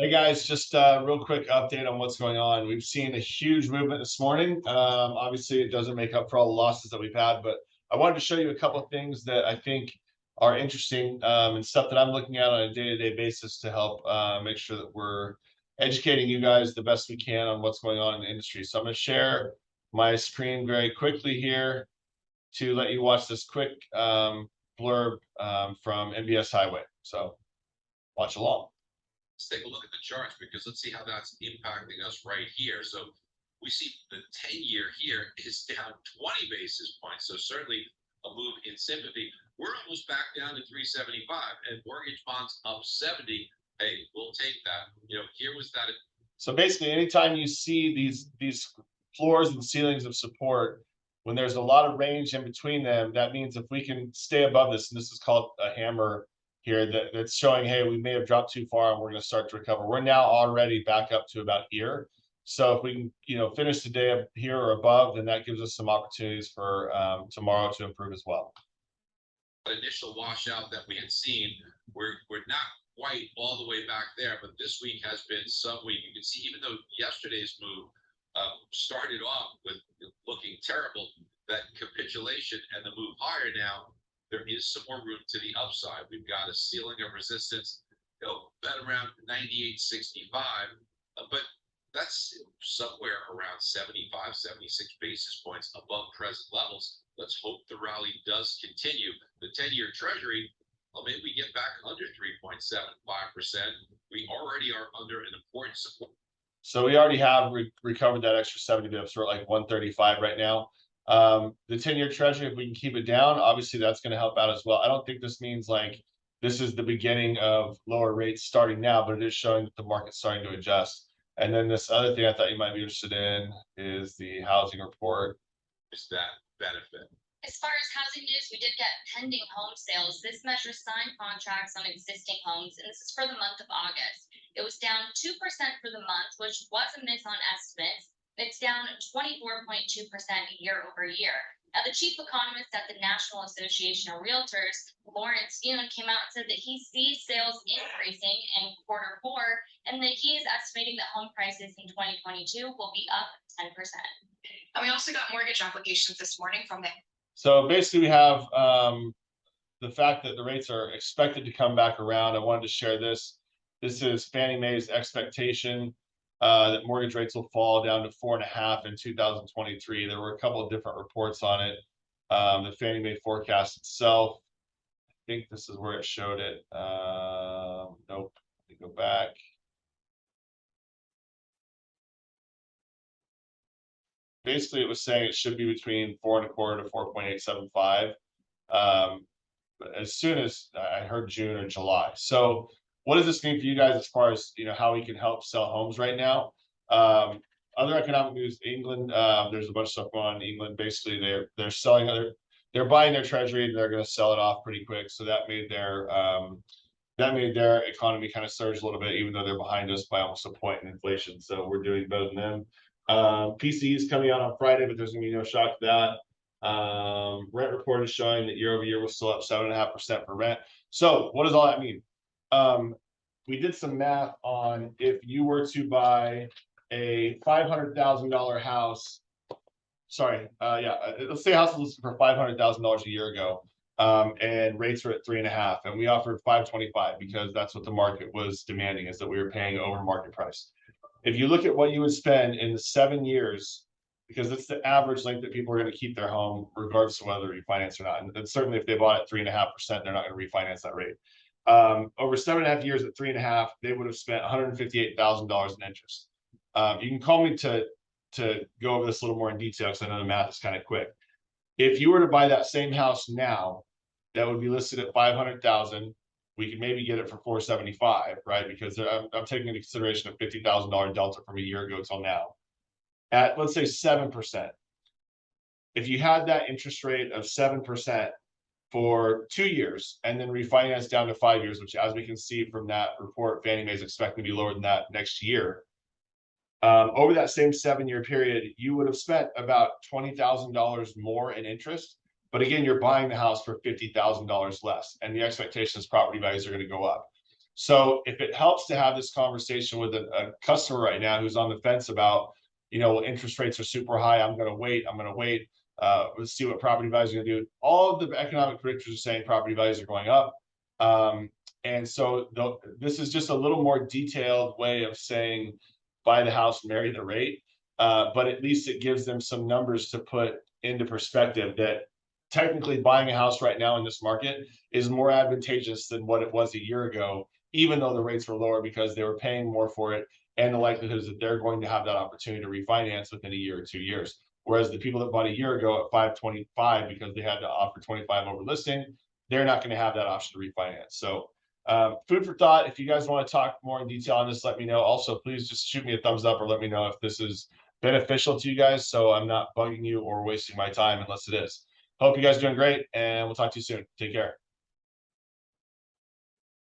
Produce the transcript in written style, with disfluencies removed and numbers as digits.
Hey guys, just real quick update on what's going on. We've seen a huge movement this morning. Obviously, it doesn't make up for all the losses that we've had, but I wanted to show you a couple of things that I think are interesting and stuff that I'm looking at on a day-to-day basis to help make sure that we're educating you guys the best we can on what's going on in the industry. So I'm going to share my screen very quickly here to let you watch this quick blurb from NBS Highway. So watch along. Let's take a look at the charts because let's see how that's impacting us right here. So we see the 10-year here is down 20 basis points. So certainly a move in sympathy. We're almost back down to 375 and mortgage bonds up 70. Hey, we'll take that. Here was that. So basically, anytime you see these floors and ceilings of support, when there's a lot of range in between them, that means if we can stay above this, and this is called a hammer here, that's showing, hey, we may have dropped too far and we're going to start to recover. We're now already back up to about here. So if we can, finish the day up here or above, then that gives us some opportunities for tomorrow to improve as well. Initial washout that we had seen, we're not quite all the way back there, but this week has been some week. You can see, even though yesterday's move started off with looking terrible, that capitulation and the move higher now, there is some more room to the upside. We've got a ceiling of resistance, at around 98.65, but that's somewhere around 75, 76 basis points above present levels. Let's hope the rally does continue. The 10-year Treasury, well, maybe we get back under 3.75%. We already are under an important support. So we already have recovered that extra 70 bips. We're at like 135 right now. The 10-year Treasury, if we can keep it down, obviously that's going to help out as well. I don't think this means like this is the beginning of lower rates starting now, but it is showing that the market's starting to adjust. And then this other thing I thought you might be interested in is the housing report. Is that benefit? As far as housing news, we did get pending home sales. This measures signed contracts on existing homes, and this is for the month of August. It was down 2% for the month, which was a miss on estimates. It's down 24.2% year over year. Now, the chief economist at the National Association of Realtors, Lawrence Yun, came out and said that he sees sales increasing in quarter four, and that he is estimating that home prices in 2022 will be up 10%. And we also got mortgage applications this morning from the. So basically, we have the fact that the rates are expected to come back around. I wanted to share this. This is Fannie Mae's expectation that mortgage rates will fall down to 4.5 in 2023. There were a couple of different reports on it. The Fannie Mae forecast itself, I think this is where it showed it. Nope, let me go back. Basically, it was saying it should be between 4.25 to 4.875 as soon as I heard June or July. So what does this mean for you guys as far as how we can help sell homes right now? Other economic news, England, there's a bunch of stuff going on in England. Basically, they're selling they're buying their treasury and they're going to sell it off pretty quick. So that made their economy kind of surge a little bit, even though they're behind us by almost a point in inflation. So we're doing better than them. PCE is coming out on Friday, but there's gonna be no shock to that. Rent report is showing that year over year we're still up 7.5% for rent. So what does all that mean? We did some math on if you were to buy a $500,000 house. Sorry, let's say a house was listed for $500,000 a year ago, and rates were at 3.5, and we offered 525 because that's what the market was demanding, is that we were paying over market price. If you look at what you would spend in the 7 years, because that's the average length that people are going to keep their home, regardless of whether they refinance or not. And certainly if they bought at 3.5%, they're not going to refinance that rate. Over 7.5 years at 3.5, they would have spent $158,000 in interest. You can call me to go over this a little more in detail, because I know the math is kind of quick. If you were to buy that same house now, that would be listed at $500,000. We could maybe get it for 475, right? Because I'm taking into consideration a $50,000 delta from a year ago till now. At, let's say, 7%. If you had that interest rate of 7% for 2 years and then refinance down to 5 years, which, as we can see from that report, Fannie Mae is expecting to be lower than that next year. Over that same 7-year period, you would have spent about $20,000 more in interest. But again, you're buying the house for $50,000 less, and the expectation is property values are going to go up. So if it helps to have this conversation with a customer right now who's on the fence about, interest rates are super high, I'm gonna wait, let's see what property values are gonna do. All of the economic predictors are saying property values are going up. And so this is just a little more detailed way of saying buy the house, marry the rate. But at least it gives them some numbers to put into perspective that technically buying a house right now in this market is more advantageous than what it was a year ago, even though the rates were lower because they were paying more for it. And the likelihood is that they're going to have that opportunity to refinance within a year or 2 years. Whereas the people that bought a year ago at 525 because they had to offer 25 over listing, they're not going to have that option to refinance. So food for thought. If you guys want to talk more in detail on this, let me know. Also, please just shoot me a thumbs up or let me know if this is beneficial to you guys, so I'm not bugging you or wasting my time unless it is. Hope you guys are doing great, and we'll talk to you soon. Take care.